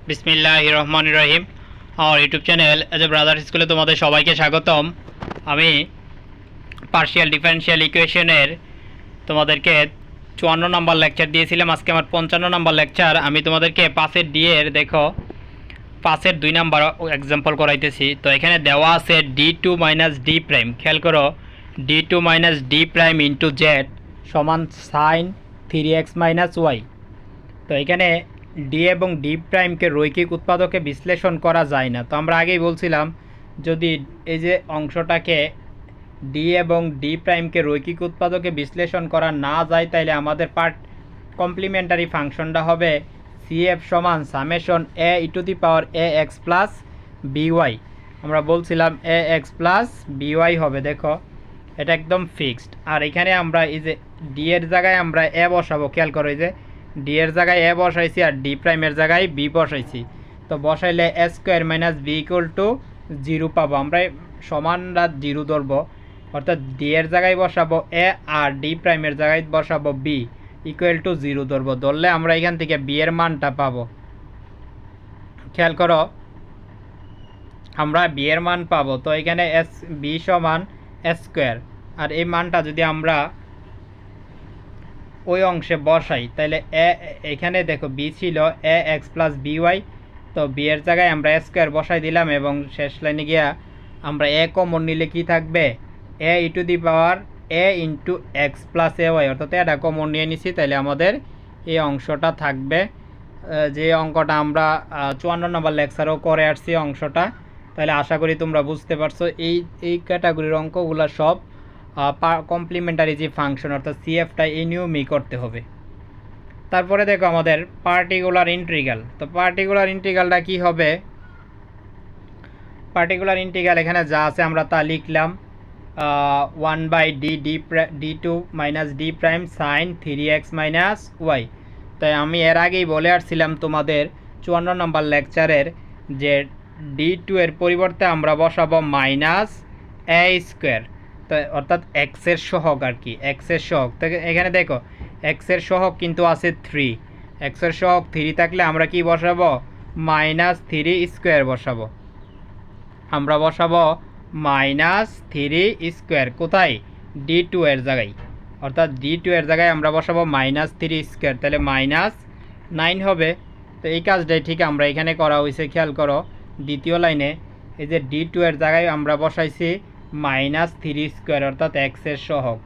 বিসমিল্লাহির রহমানির রহিম। আমার YouTube channel as a brother স্কুলে তোমাদের সবাইকে স্বাগতম। আমি পার্শিয়াল ডিফারেনশিয়াল ইকুয়েশনের তোমাদেরকে 54 নম্বর লেকচার দিয়েছিলাম। আজকে আমার 55 নম্বর লেকচার। আমি তোমাদেরকে 5-এর ডি এর দেখো 5-এর 2 নাম্বার এক্সাম্পল করাইতেছি। তো এখানে দেওয়া আছে d2 মাইনাস ডি প্রাইম। খেয়াল করো, d2 minus D prime into Z সমান সাইন 3x মাইনাস ওয়াই। তো এখানে ডি এবং ডি প্রাইমকে রৈখিক উৎপাদকে বিশ্লেষণ করা যায় না। তো আমরা আগেই বলছিলাম, যদি এই যে অংশটাকে ডি এবং ডি প্রাইমকে রৈখিক উৎপাদকে বিশ্লেষণ করা না যায়, তাইলে আমাদের কমপ্লিমেন্টারি ফাংশনটা হবে সিএফ সমান summation A E to the power A x plus by. আমরা বলছিলাম এ এক্স প্লাস বিওয়াই হবে। দেখো, এটা একদম ফিক্সড। আর এখানে আমরা এই যে ডি এর জায়গায় আমরা এ বসাবো। খেয়াল করো, এই যে ডি এর জায়গায় এ বসাইছি আর ডি প্রাইমের জায়গায় বি বসাইছি। তো বসাইলে A square minus B equal to 0 পাবো। আমরা সমানটা 0 ধরবো, অর্থাৎ ডি এর জায়গায় বসাবো এ আর ডি প্রাইমের জায়গায় বসাবো বি ইকুয়াল টু 0 ধরবো। ধরলে আমরা এখান থেকে বি এর মানটা পাবো। খেয়াল করো, আমরা বি এর মান পাবো। তো এখানে এস বি সমান এ স্কোয়ার, আর এই মানটা যদি আমরা ওই অংশে বসাই, তাহলে এখানে দেখো বি ছিল এ এক্স প্লাস বিওয়াই। তো বি এর জায়গায় আমরা এ স্কোয়ার বসাই দিলাম এবং শেষ লাইনে গিয়া আমরা এ কমন নিলে কি থাকবে, A E to the power A into X plus A Y, অর্থাৎ এটা কমন নিয়ে নিছি। তাহলে আমাদের এই অংশটা থাকবে, যে অঙ্কটা আমরা 54 নম্বর লেকচারও করে আসছি অংশটা। তাহলে আশা করি তোমরা বুঝতে পারছো। এই ক্যাটাগরির অঙ্কগুলো সব কমপ্লিমেন্টারি যে ফাংশন অর্থাৎ সিএফটা এই নিয়মেই করতে হবে। তারপরে দেখো আমাদের পার্টিকুলার ইন্টিগ্রাল। তো পার্টিকুলার ইন্টিগ্রালটা কি হবে? পার্টিকুলার ইন্টিগ্রাল এখানে যা আছে আমরা তা লিখলাম, 1/d d2 minus D prime sine 3x minus y. তাই আমি এর আগেই বলে আসছিলাম তোমাদের 54 নম্বর লেকচারের যে d2 এর পরিবর্তে আমরা বসাবো মাইনাস এ স্কোয়ার। তো অর্থাৎ এক্সের সহগ আর কি, এক্সের সহগ। তো এখানে দেখো এক্সের সহগ কিন্তু আছে 3। এক্সের সহগ 3 থাকলে আমরা কি বসাবো, মাইনাস 3 স্কোয়ার বসাবো। আমরা বসাবো মাইনাস 3 স্কোয়ার কোথায়, d2 এর জায়গায়, অর্থাৎ d2 এর জায়গায় আমরা বসাবো মাইনাস 3 স্কোয়ার, তাহলে মাইনাস 9 হবে। তো এই কাজটাই ঠিক আমরা এখানে করা হয়েছে। খেয়াল করো, দ্বিতীয় লাইনে এই যে d2 এর জায়গায় আমরা বসাইছি মাইনাস 3 স্কোয়ার অর্থাৎ এক্সের সহগ,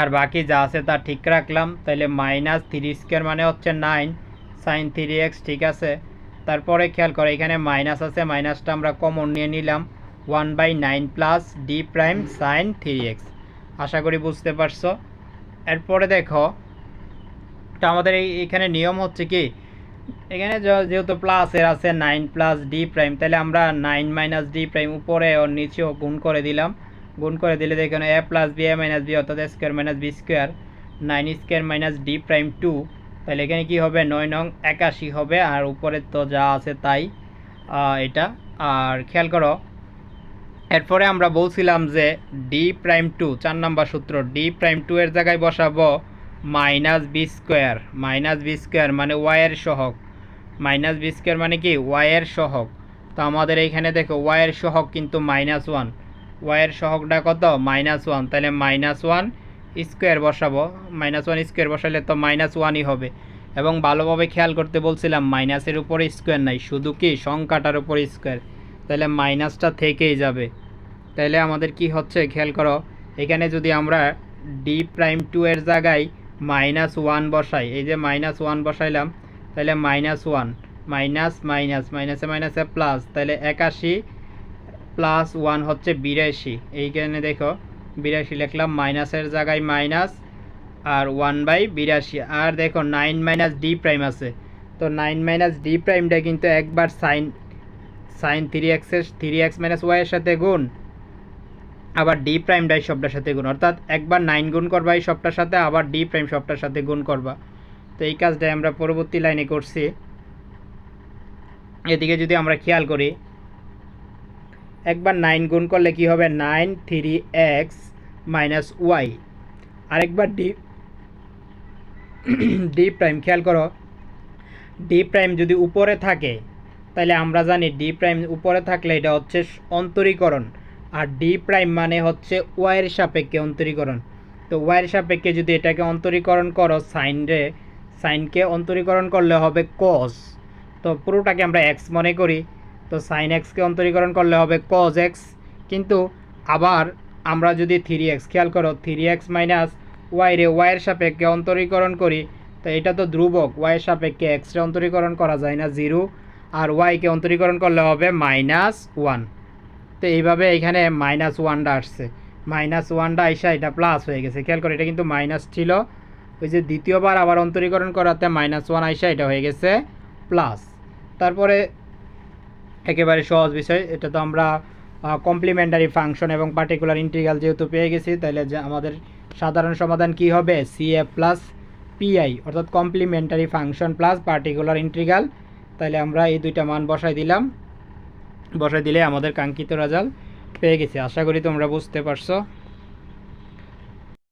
আর বাকি যা আছে তা ঠিক রাখলাম। তাহলে মাইনাস 3 স্কোয়ার মানে হচ্ছে 9 সাইন 3x, ঠিক আছে। তারপরে খেয়াল করো, এখানে মাইনাস আছে, মাইনাসটা আমরা কমন নিয়ে নিলাম, 1/9 plus D prime sine 3x। আশা করি বুঝতে পারছো। এরপরে দেখো, তো আমাদের এইখানে নিয়ম হচ্ছে কি, এখানে যেহেতু প্লাসের আছে 9 প্লাস ডি প্রাইম, তাহলে আমরা 9 মাইনাস ডি প্রাইম উপরে ও নিচেও গুণ করে দিলাম। গুণ করে দিলে এখানে A plus B A minus B অর্থাৎ A square minus B square 9 square minus D prime 2। তাহলে এখানে কি হবে, 9 নং 81 হবে, আর উপরে তো যা আছে তাই এটা। আর খেয়াল করো, এরপরে আমরা বলছিলাম যে ডি প্রাইম 2 4 নম্বর সূত্র, ডি প্রাইম 2 এর জায়গায় বসাবো minus B square. Minus B square মানে ওয়াইয়ের সহগ, মাইনাস বি স্কোয়ার মানে কি ওয়াইয়ের সহগ। তো আমাদের এইখানে দেখো ওয়াইয়ের সহগ কিন্তু -1, ওয়াইয়ের সহগটা কত, -1। তাহলে -1 স্কোয়ার বসাবো, -1 স্কোয়ার বসালে তো -1ই হবে। এবং ভালোভাবে খেয়াল করতে বলছিলাম, মাইনাসের উপরে স্কোয়ার নাই, শুধু কি সংখ্যাটার উপরে স্কোয়ার, তাহলে মাইনাসটা থেকেই যাবে। তাহলে আমাদের কি হচ্ছে, খেয়াল করো, এখানে যদি আমরা ডি প্রাইম 2 এর জায়গায় -1 বসাই, এই যে -1 বসাইলাম, তাহলে -1 মাইনাস মাইনাস মাইনাসে মাইনাসে প্লাস, তাহলে 81 প্লাস 1 হচ্ছে 82। এইখানে দেখো 82 লিখলাম, মাইনাসের জায়গায় মাইনাস আর 1/82। আর দেখো 9 মাইনাস ডি প্রাইম আছে, তো 9 মাইনাস ডি প্রাইমটা কিন্তু একবার সাইন 3x মাইনাস ওয়াই এর সাথে গুণ, আবার ডি প্রাইম ডাই সবটার সাথে গুণ, অর্থাৎ একবার 9 গুণ করবা এই সবটার সাথে, আবার ডি প্রাইম সবটার সাথে গুণ করবা। তো এই কাজটাই আমরা পরবর্তী লাইনে করছি। এদিকে যদি আমরা খেয়াল করি, একবার 9 গুণ করলে কি হবে, 9 3x মাইনাস ওয়াই। আরেকবার ডি প্রাইম, খেয়াল করো ডি প্রাইম যদি উপরে থাকে তাহলে আমরা জানি ডি প্রাইম উপরে থাকলে এটা হচ্ছে অন্তরীকরণ, আর ডি প্রাইম মানে হচ্ছে ওয়াইয়ের সাপেক্ষে অন্তরীকরণ। তো ওয়াইয়ের সাপেক্ষে যদি এটাকে অন্তরীকরণ করো সাইনকে অন্তরীকরণ করলে হবে কস। তো পুরোটাকে আমরা এক্স মনে করি, তো সাইন এক্সকে অন্তরীকরণ করলে হবে কজ এক্স। কিন্তু আবার আমরা যদি 3x খেয়াল করো 3x মাইনাস ওয়াইয়ের সাপেক্ষে অন্তরীকরণ করি, তো এটা তো ধ্রুবক, ওয়াইয়ের সাপেক্ষে এক্সরে অন্তরীকরণ করা যায় না, 0, আর ওয়াইকে অন্তরীকরণ করলে হবে -1। তো এইভাবে এখানে -1টা আসছে, -1টা আইসা এটা প্লাস হয়ে গেছে। খেয়াল করে এটা কিন্তু মাইনাস ছিল, ওই যে দ্বিতীয়বার আবার অন্তরীকরণ করাতে -1 আইসা এটা হয়ে গেছে প্লাস। তারপরে একেবারে সহজ বিষয়, এটা তো আমরা কমপ্লিমেন্টারি ফাংশন এবং পার্টিকুলার ইন্টিগ্রাল যেহেতু পেয়ে গেছি, তাহলে যে আমাদের সাধারণ সমাধান কি হবে, CF প্লাস PI, অর্থাৎ complimentary function plus particular integral. তাহলে আমরা এই দুইটা মান বসাই দিলে আমাদের কাঙ্ক্ষিত রেজাল্ট পেয়ে গেছি। আশা করি তোমরা বুঝতে পারছো।